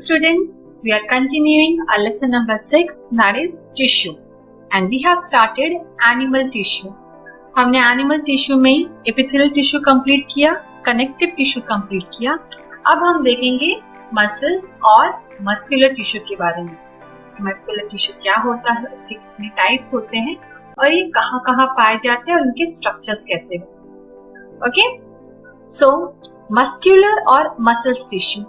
students, we are continuing our lesson number 6, that is tissue, and we have started animal tissue. हमने animal tissue में epithelial tissue complete किया, connective tissue complete किया. अब हम देखेंगे muscles और muscular tissue के बारे में. मस्कुलर टिश्यू क्या होता है, उसके कितने टाइप्स होते हैं और ये कहाँ कहाँ पाए जाते हैं और उनके स्ट्रक्चर्स कैसे होते हैं. ओके, सो मस्कुलर और muscles tissue,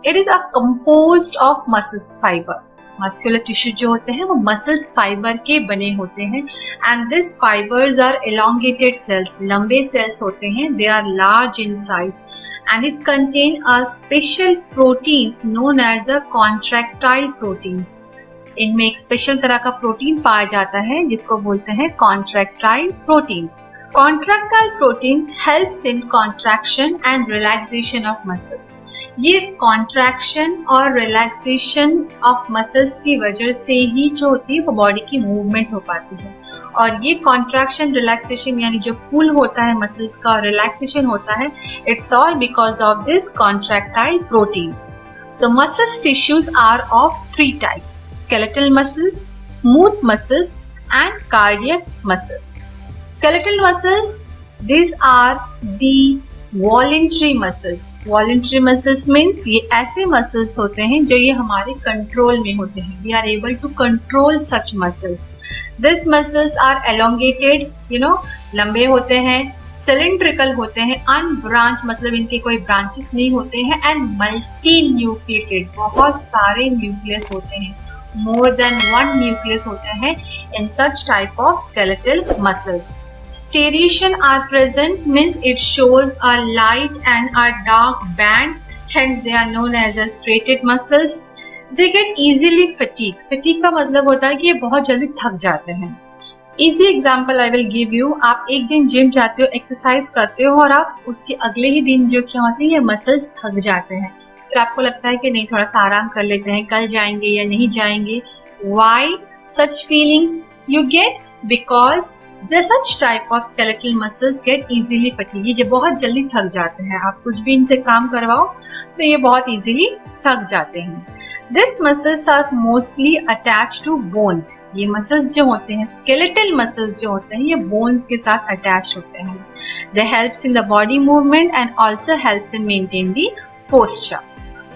it is a composed of muscles fibre. Muscular tissue जो होते हैं वो मसल्स फाइबर के बने होते हैं and this fibres are elongated cells, लंबे सेल्स होते हैं. They are large in size and it contain a special proteins known as a contractile proteins. इनमें एक स्पेशल तरह का प्रोटीन पाया जाता है जिसको बोलते हैं contractile proteins. Contractile proteins helps in contraction and relaxation of muscles. ये contraction और relaxation of muscles की वजह से ही जो होती है वो बॉडी की मूवमेंट हो पाती है. और ये कॉन्ट्रैक्शन रिलैक्सेशन यानी जो पुल होता है मसल्स का और रिलैक्सेशन होता है, it's all because of this contractile proteins. So muscles tissues are of 3 type: skeletal muscles, smooth muscles and cardiac muscles. Skeletal muscles, this are the voluntary muscles. Voluntary muscles means ये ऐसे muscles होते हैं जो ये हमारे control में होते हैं. We are able to control such muscles. These muscles are elongated, लंबे होते हैं, cylindrical होते हैं, unbranched मतलब इनके कोई branches नहीं होते हैं, and multi-nucleated, बहुत सारे nucleus होते हैं, more than one nucleus होते हैं in such type of skeletal muscles. Striation are present means it shows a light and a dark band, hence they are known as a striated muscles. They get easily fatigue. Fatigue का मतलब होता है कि ये बहुत जल्दी थक जाते हैं. Easy example I will give you. आप एक दिन जिम जाते हो, एक्सरसाइज करते हो और आप उसके अगले ही दिन जो क्या होती है ये मसल्स थक जाते हैं. फिर आपको लगता है कि नहीं थोड़ा सा आराम कर लेते हैं, कल जाएंगे या नहीं जाएंगे. Why such feelings you get? Because the such type of skeletal muscles get easily fatigued. ये बहुत जल्दी थक जाते हैं. आप कुछ भी इनसे काम करवाओ तो ये बहुत easily थक जाते हैं. These muscles are mostly attached to bones. ये muscles जो होते हैं, skeletal muscles जो होते हैं, ये bones के साथ attached होते हैं. They helps in the body movement and also helps in maintain the posture.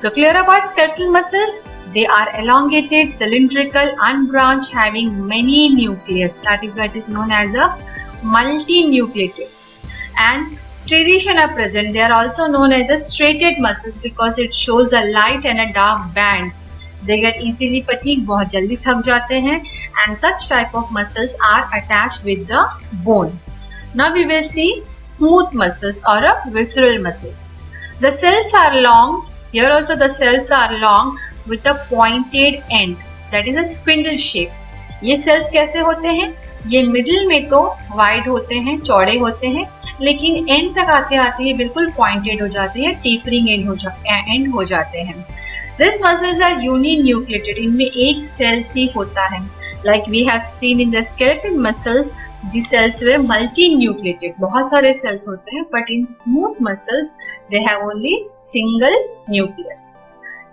So clear about skeletal muscles? They are elongated, cylindrical, unbranched, having many nucleus. That is known as a multinucleated. And striation are present. They are also known as a striated muscles because it shows a light and a dark bands. They get easily fatigued, बहुत जल्दी थक जाते हैं, and such type of muscles are attached with the bone. Now we will see smooth muscles or a visceral muscles. The cells are long. Here also the cells are long with a pointed end. That is a spindle shape. ये cells कैसे होते हैं? ये middle में तो wide होते हैं, चौड़े होते हैं, लेकिन एंड तक आते आते ये बिल्कुल पॉइंटेड हो जाते हैं, टेपरिंग एंड हो जाते हैं. This muscles are uninucleated. इनमें एक सेल्स ही होता है. Like we have seen in the skeletal muscles, the cells were multinucleated. बहुत सारे सेल्स होते हैं, but in smooth muscles they have only single nucleus.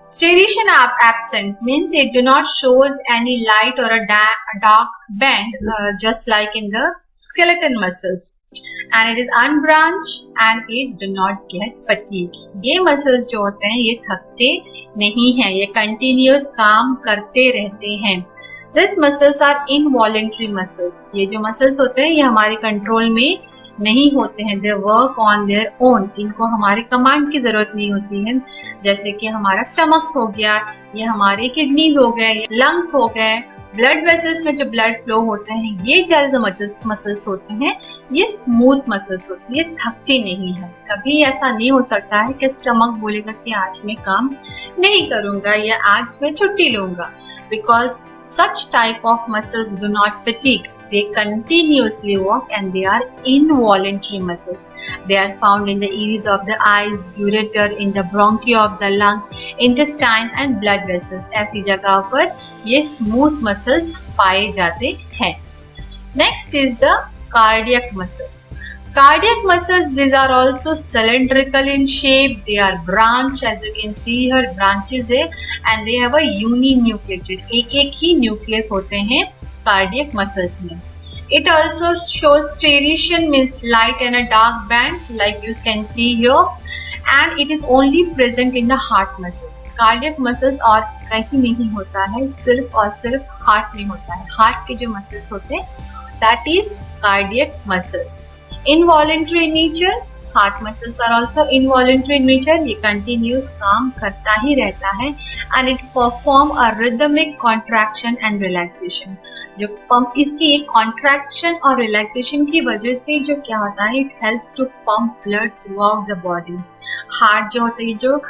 Striation absent means it do not shows any light or a dark band, just like in the skeletal muscles, and it is unbranched and it do not get fatigue. ये muscles जो होते हैं ये थकते नहीं हैं, ये continuous काम करते रहते हैं. These muscles are involuntary muscles. ये जो muscles होते हैं ये हमारे कंट्रोल में नहीं होते हैं. They work on their own. इनको हमारे कमांड की जरूरत नहीं होती है. जैसे कि हमारा स्टमक्स हो गया, ये हमारे किडनीज हो गए, लंग्स हो गए, ब्लड वेसल्स में जो ब्लड फ्लो होते हैं, ये ज्यादा मसल्स होते हैं, ये स्मूथ मसल्स होती है, थकती नहीं है. कभी ऐसा नहीं हो सकता है कि स्टमक बोलेगा कि आज मैं काम नहीं करूंगा या आज मैं छुट्टी लूंगा. Because such type of muscles do not fatigue. They continuously work and they are involuntary muscles. They are found in the iris of the eyes, ureter, in the bronchi of the lung, intestine and blood vessels. ऐसी जगह पर ये smooth muscles पाए जाते हैं. Next is the cardiac muscles. Cardiac muscles, these are also cylindrical in shape. They are branch, as you can see here, branches है, and they have a uninucleated. एक ही nucleus होते हैं cardiac muscles में. It also shows striation, means light and a dark band, like you can see here, and it is only present in the heart muscles. Cardiac muscles और कहीं नहीं होता है, सिर्फ और सिर्फ heart में होता है. Heart के जो muscles होते हैं, that is cardiac muscles. Involuntary in nature, heart muscles are also involuntary in nature. ये continuous काम करता ही रहता है, and it perform a rhythmic contraction and relaxation. जो पंप, इसकी एक contraction और relaxation की वजह से जो क्या होता है, it helps to pump blood throughout the body. Heart जो होता है, जो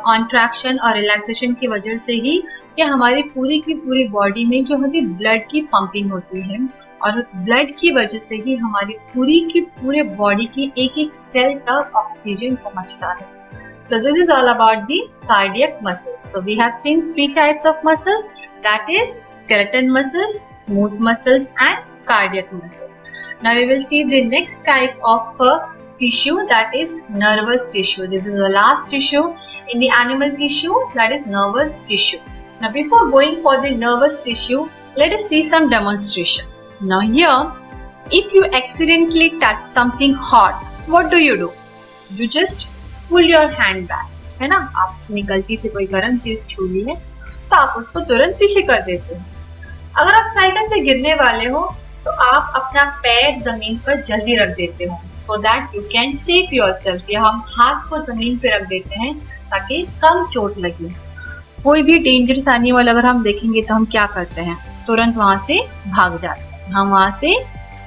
contraction और relaxation की वजह से ही कि हमारी पूरी की पूरी बॉडी में जो होती ब्लड की पंपिंग होती है, और ब्लड की वजह से ही हमारी पूरी की पूरे बॉडी की एक एक सेल तक ऑक्सीजन पहुंचता है. So this is all about the cardiac muscles. So we have seen 3 types of muscles, that is skeleton muscles, smooth muscles and cardiac muscles. Now we will see the next type of tissue, that is nervous tissue. This is the last tissue in the animal tissue, that is nervous tissue. Now before going for the nervous tissue, let us see some demonstration. Now here, if you accidentally touch something hot, what do? You just pull your hand back, है ना. आपने गलती से कोई गर्म चीज छू ली है तो आप उसको तुरंत पीछे कर देते हो. अगर आप साइकिल से गिरने वाले हो तो आप अपना पैर जमीन पर जल्दी रख देते हो, so that you can save yourself. या हम हाथ को जमीन पे रख देते हैं ताकि कम चोट लगे. कोई भी डेंजरस एनिमल अगर हम देखेंगे तो हम क्या करते हैं, तुरंत वहां से भाग जाते हैं. हम वहां से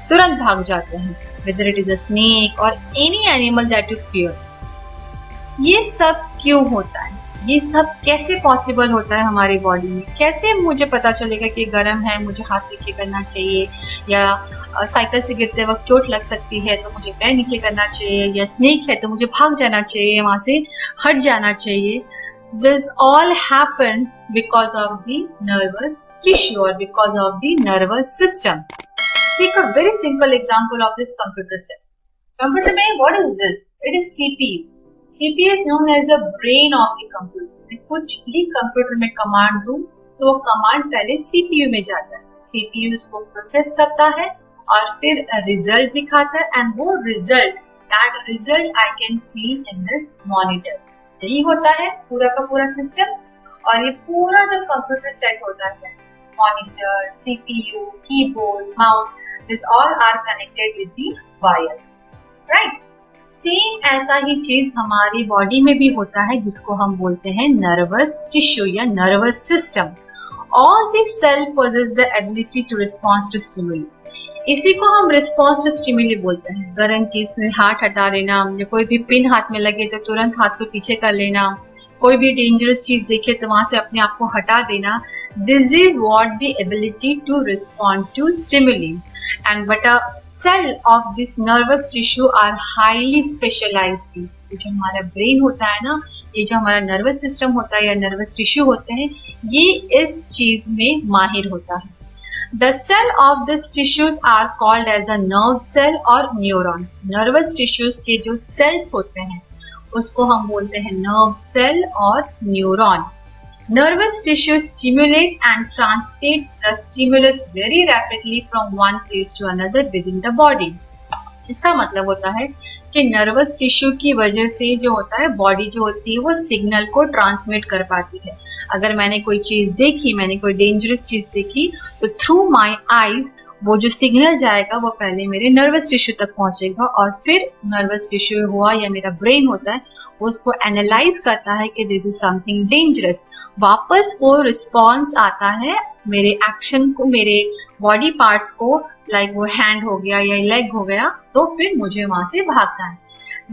तुरंत भाग जाते हैं, whether it is a snake or any animal that you fear. ये सब क्यों होता है, ये सब कैसे पॉसिबल होता है हमारी बॉडी में? कैसे मुझे पता चलेगा कि गर्म है, मुझे हाथ नीचे करना चाहिए, या साइकिल से गिरते वक्त चोट लग सकती है तो मुझे पैर नीचे करना चाहिए, या स्नेक है तो मुझे भाग जाना चाहिए, वहां से हट जाना चाहिए? This all happens because of the nervous tissue or because of the nervous system. Take a very simple example of this computer cell. Computer में what is this? It is CPU. CPU is known as the brain of the computer. मैं कुछ भी computer में command दूं तो वो command पहले CPU में जाता है. CPU उसको प्रोसेस करता है और फिर रिजल्ट दिखाता है, एंड वो result, that result I can see in this monitor. यही होता है पूरा का पूरा सिस्टम. और ये पूरा जो कंप्यूटर सेट होता है, monitor, CPU, keyboard, mouse, this all are connected with the wire, right. Same ऐसा ही चीज हमारी बॉडी में भी होता है, जिसको हम बोलते हैं नर्वस टिश्यू या nervous system. All this cell possess the ability to respond to stimuli. इसी को हम रिस्पॉन्स टू स्टिमुली बोलते हैं. गर्म चीज से हाथ हटा लेना, कोई भी पिन हाथ में लगे तो तुरंत हाथ को पीछे कर लेना, कोई भी डेंजरस चीज देखे तो वहां से अपने आप को हटा देना. This is what the ability to respond to stimuli. And but a cell of this nervous tissue are highly specialised. जो हमारा ब्रेन होता है ना, ये जो हमारा नर्वस सिस्टम होता है या नर्वस टिश्यू होते हैं, ये इस चीज में माहिर होता है. The cell of these tissues are called as a nerve cell or neurons. Nervous tissues के जो cells होते हैं उसको हम बोलते हैं nerve cell और neuron. Nervous tissue stimulate and transmit the stimulus very rapidly from one place to another within the body. इसका मतलब होता है कि नर्वस टिश्यू की वजह से जो होता है, बॉडी जो होती है वो सिग्नल को ट्रांसमिट कर पाती है. अगर मैंने कोई चीज देखी, मैंने कोई डेंजरस चीज देखी, तो थ्रू माई आईज वो जो सिग्नल जाएगा वो पहले मेरे नर्वस टिश्यू तक पहुंचेगा, और फिर नर्वस टिश्यू हुआ या मेरा ब्रेन होता है वो उसको एनालाइज करता है कि दिस इज समथिंग डेंजरस. वापस वो रिस्पॉन्स आता है मेरे एक्शन को, मेरे बॉडी पार्ट्स को, लाइक वो हैंड हो गया या लेग हो गया, तो फिर मुझे वहां से भागना है.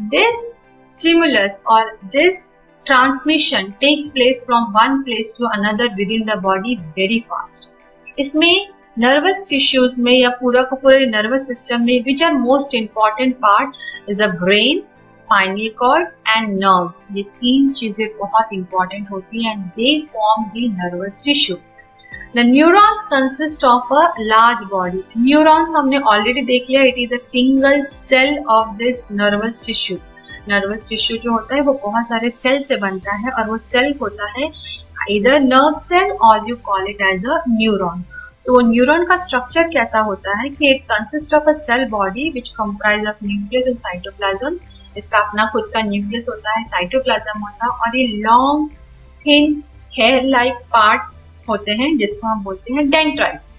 दिस स्टिमुलस और this transmission take place from one place to another within the body very fast. इसमें nervous tissues में या पूरा का पूरा nervous system में which are most important part is the brain, spinal cord and nerves. ये तीन चीजें बहुत important होती हैं and they form the nervous tissue. The neurons consist of a large body. Neurons हमने already देख लिया, it is a single cell of this nervous tissue. Nervous tissue जो होता है वो बहुत सारे सेल से बनता है और वो सेल होता है either nerve cell or you call it as a neuron. तो न्यूरॉन का स्ट्रक्चर कैसा होता है कि it consist of a cell body which comprise of nucleus and cytoplasm. इसका अपना खुद का न्यूक्लियस होता है, साइटोप्लाज्म होता है और ये long thin hair like part होते हैं जिसको हम बोलते हैं dendrites.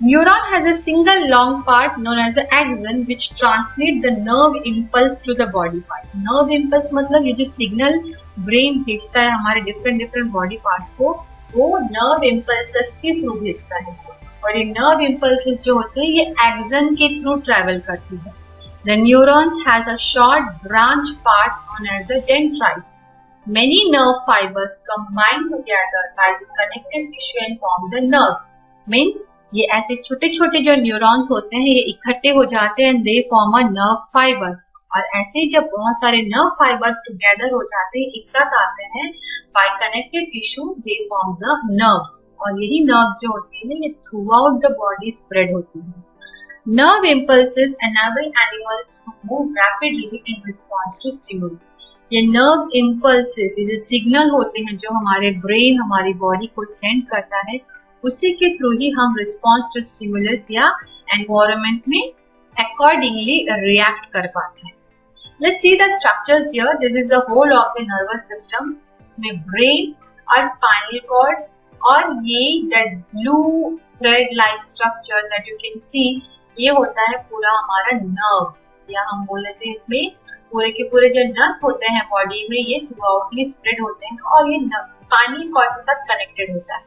Neuron has a single long part known as the axon which transmit the nerve impulse to the body part. Nerve impulse मतलब ये जो सिग्नल ब्रेन भेजता है हमारे डिफरेंट बॉडी पार्ट्स को, वो नर्व इंपल्सेस के थ्रू भेजता है और ये नर्व इंपल्सेस जो होते हैं ये एक्सन के थ्रू ट्रैवल करती है. The neurons has a short branch part known as the dendrites. Many nerve fibers combine together by the connective tissue and form the nerves. Means ये ऐसे छोटे छोटे जो न्यूरॉन्स होते हैं ये इकट्ठे हो जाते हैं and they form a nerve fiber. और ऐसे जब बहुत सारे नर्व फाइबर टुगेदर हो जाते हैं, एक साथ आते हैं, by connective tissue they form the nerve. और यही नर्व्स जो होती है ये through out the body spread होती है. Nerve impulses enable animals to move rapidly in response to stimuli. ये नर्व इम्पल्सेस, ये जो सिग्नल होते हैं जो हमारे ब्रेन हमारी बॉडी को सेंड करता है, उसी के थ्रू ही हम रिस्पॉन्स टू स्टिमुलस या एनवायरनमेंट में अकॉर्डिंगली रिएक्ट कर पाते हैं. Let's see the structures here. This is the whole of the nervous system. इसमें ब्रेन और स्पाइनल कॉर्ड और ये that blue thread like structure that you can see, ये होता है पूरा हमारा नर्व, या हम बोल लेते हैं इसमें पूरे के पूरे जो नस होते हैं बॉडी में ये थ्रू आउटली स्प्रेड होते हैं और ये स्पाइनल कॉर्ड के साथ कनेक्टेड होता है.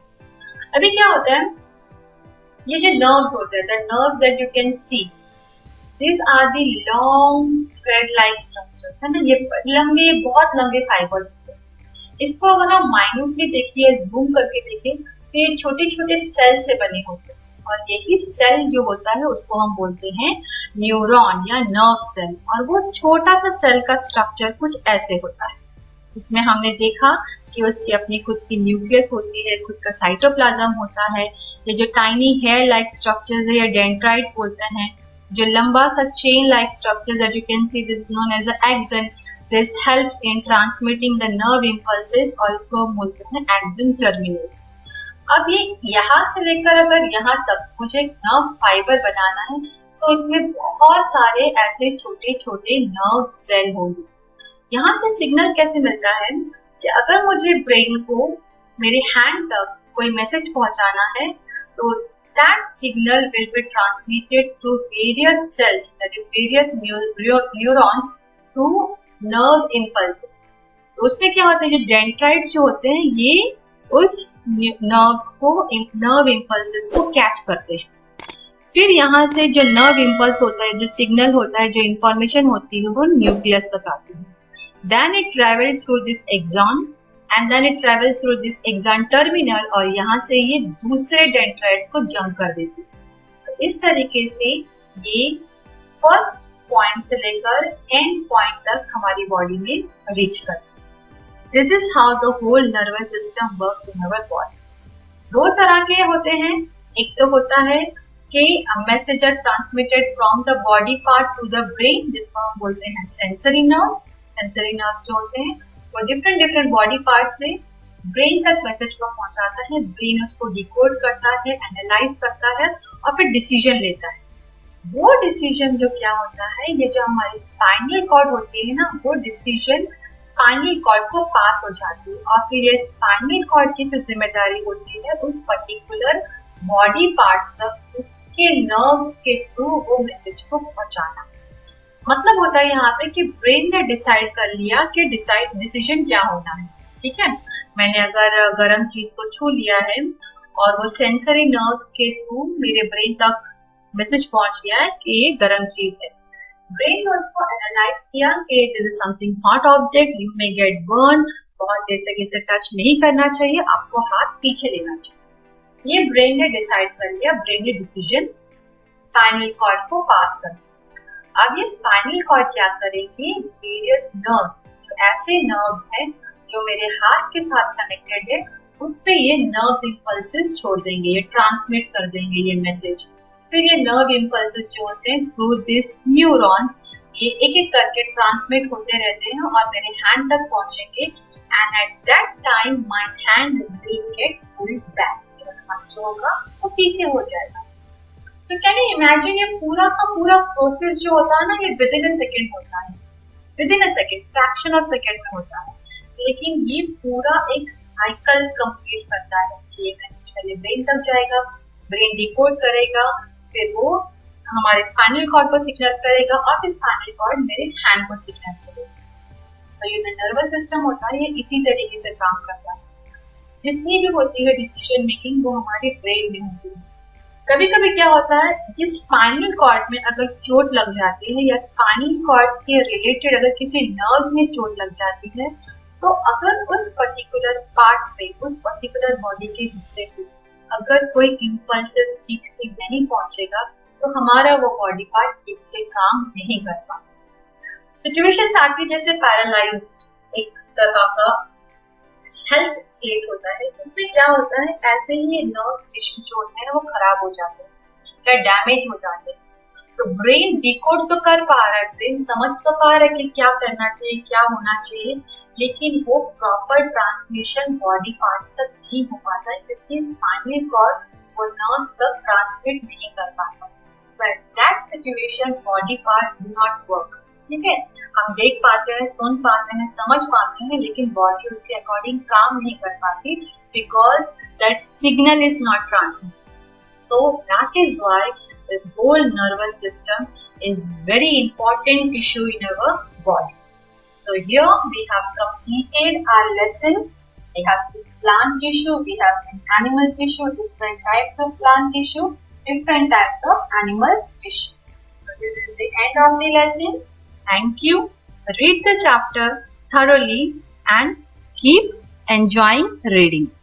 अभी क्या होता है, ये जो नर्व्स होते हैं, the nerve that you can see, this are the long thread like structures, है ना, ये लंबे बहुत लंबे फाइबर्स होते हैं. इसको अगर हम माइन्यूटली देखिए, जूम करके देखें तो ये छोटे छोटे सेल से बने होते हैं और यही सेल जो होता है उसको हम बोलते हैं न्यूरॉन या नर्व सेल. और वो छोटा सा सेल का स्ट्रक्चर कुछ ऐसे होता है. इसमें हमने देखा कि उसकी अपनी खुद की न्यूक्लियस होती है, खुद का साइटोप्लाज्म होता है, ये जो टाइनी हेयर लाइक स्ट्रक्चर्स है या डेंड्राइट्स बोलते हैं, जो लंबा सा chain like structure that you can see, this known as the axon. This helps in transmitting the nerve impulses और इसको हम बोलते हैं एक्सन टर्मिनल्स. अब ये यहाँ से लेकर अगर यहाँ तक मुझे नर्व फाइबर बनाना है तो इसमें बहुत सारे ऐसे छोटे छोटे नर्व सेल होंगे. यहाँ से सिग्नल कैसे मिलता है कि अगर मुझे ब्रेन को मेरे हैंड तक कोई मैसेज पहुंचाना है तो that signal will be transmitted through various cells, that is various neurons through nerve impulses. तो उसमें क्या होता है, जो डेंड्राइट्स जो होते हैं ये उस नर्व्स को, नर्व इंपल्सेस को कैच करते हैं. फिर यहाँ से जो नर्व इंपल्स होता है, जो सिग्नल होता है, जो इंफॉर्मेशन होती है वो न्यूक्लियस तक आती है. Then it travel through this axon and then it travel through this axon terminal और यहाँ से ये दूसरे डेंड्राइट्स को जंप कर देती है. तो इस तरीके से ये फर्स्ट पॉइंट से लेकर एंड पॉइंट तक हमारी बॉडी में रीच करती है. This is how the whole nervous system works in our body. दो तरह के होते हैं. एक तो होता है कि message are transmitted from the body part to the brain, जिसको हम बोलते हैं सेंसरी नर्व्स. सेंसरी नर्व जो होते हैं वो डिफरेंट बॉडी पार्ट से ब्रेन तक मैसेज को पहुंचाता है. ब्रेन उसको डिकोड करता है, एनालाइज करता है और फिर डिसीजन लेता है. वो डिसीजन जो क्या होता है, ये जो हमारी स्पाइनल कॉर्ड होती है ना, वो डिसीजन स्पाइनल कॉर्ड को पास हो जाती है और फिर ये स्पाइनल कॉर्ड की फिर जिम्मेदारी होती है उस पर्टिकुलर बॉडी पार्ट्स तक उसके नर्व्स के थ्रू वो मैसेज को पहुंचाना. मतलब होता है यहाँ पे कि ब्रेन ने डिसाइड कर लिया कि डिसीजन क्या होना है. ठीक है, मैंने अगर गर्म चीज को छू लिया है और वो सेंसरी नर्व्स के थ्रू मेरे ब्रेन तक मैसेज पहुंच गया है कि ये गर्म चीज है. ब्रेन ने उसको एनालाइज किया कि this is something hot object, you may gate burn, बहुत देर तक इसे टच नहीं करना चाहिए, आपको हाथ पीछे लेना चाहिए. ये ब्रेन ने डिसाइड कर लिया, ब्रेन ने डिसीजन स्पाइनल कॉर्ड को पास कर दिया. अब ये स्पाइनल कॉर्ड क्या करेगी, वेरियस नर्व्स, जो ऐसे नर्व्स हैं जो मेरे हाथ के साथ कनेक्टेड है, उस पे ये नर्व इम्पल्सेस छोड़ देंगे, ये ट्रांसमिट कर देंगे ये मैसेज। फिर ये नर्व इम्पल्सेस जो होते हैं थ्रू दिस न्यूरॉन्स ये एक एक करके ट्रांसमिट होते रहते हैं और मेरे हैंड तक पहुंचेंगे and at that time my hand will get pulled back, मेरा हाथ जो होगा वो पीछे हो जाएगा। तो कैन यू इमेजिन ये पूरा का पूरा प्रोसेस जो होता है ना ये विद इन अ सेकेंड होता है, with in a second, fraction of second में होता है, लेकिन ये पूरा एक साइकिल कंप्लीट करता है। ये मैसेज पहले ब्रेन तक जाएगा, ब्रेन डिकोड करेगा, फिर वो हमारे स्पाइनल कॉर्ड को सिग्नल करेगा और फिर स्पाइनल कॉर्ड मेरे हैंड को सिग्नल करेगा। तो ये जो नर्वस सिस्टम होता है ये इसी तरीके से काम करता है। जितनी भी होती है डिसीजन मेकिंग वो हमारे ब्रेन में होती है। कभी कभी क्या होता है कि स्पाइनल कॉर्ड में अगर चोट लग जाती है या स्पाइनल कॉर्ड के रिलेटेड अगर किसी नर्व में चोट लग जाती है तो अगर उस पर्टिकुलर पार्ट पे, उस पर्टिकुलर बॉडी के हिस्से पे अगर कोई इम्पल्सेस ठीक से नहीं पहुंचेगा तो हमारा वो बॉडी पार्ट ठीक से काम नहीं कर पाता। सिचुएशंस आती है जैसे पैरालाइज्ड एक तरह का हेल्थ स्टेट होता है जिसमें क्या होता है ऐसे ही नर्व टिश्यू जो होते हैं वो खराब हो जाते हैं या डैमेज हो जाते हैं। तो ब्रेन डिकोड तो कर पा रहा है, ब्रेन समझ तो पा रहा है कि क्या करना चाहिए, क्या होना चाहिए, लेकिन वो प्रॉपर ट्रांसमिशन बॉडी पार्ट्स तक नहीं हो पाता है क्योंकि स्पाइनल कॉर्ड वो नर्व्स तक ट्रांसमिट नहीं कर पाता। But that situation body part do not work. ठीक है, हम देख पाते हैं, सुन पाते हैं, समझ पाते हैं, लेकिन बॉडी उसके अकॉर्डिंग काम नहीं कर पाती because that signal is not transmit. So that is why this whole nervous system is very important tissue in our body. So here we have completed our lesson. We have seen plant tissue, we have seen animal tissue, different types of plant tissue, different types of animal tissue. So this is the end of the lesson. Thank you. Read the chapter thoroughly and keep enjoying reading.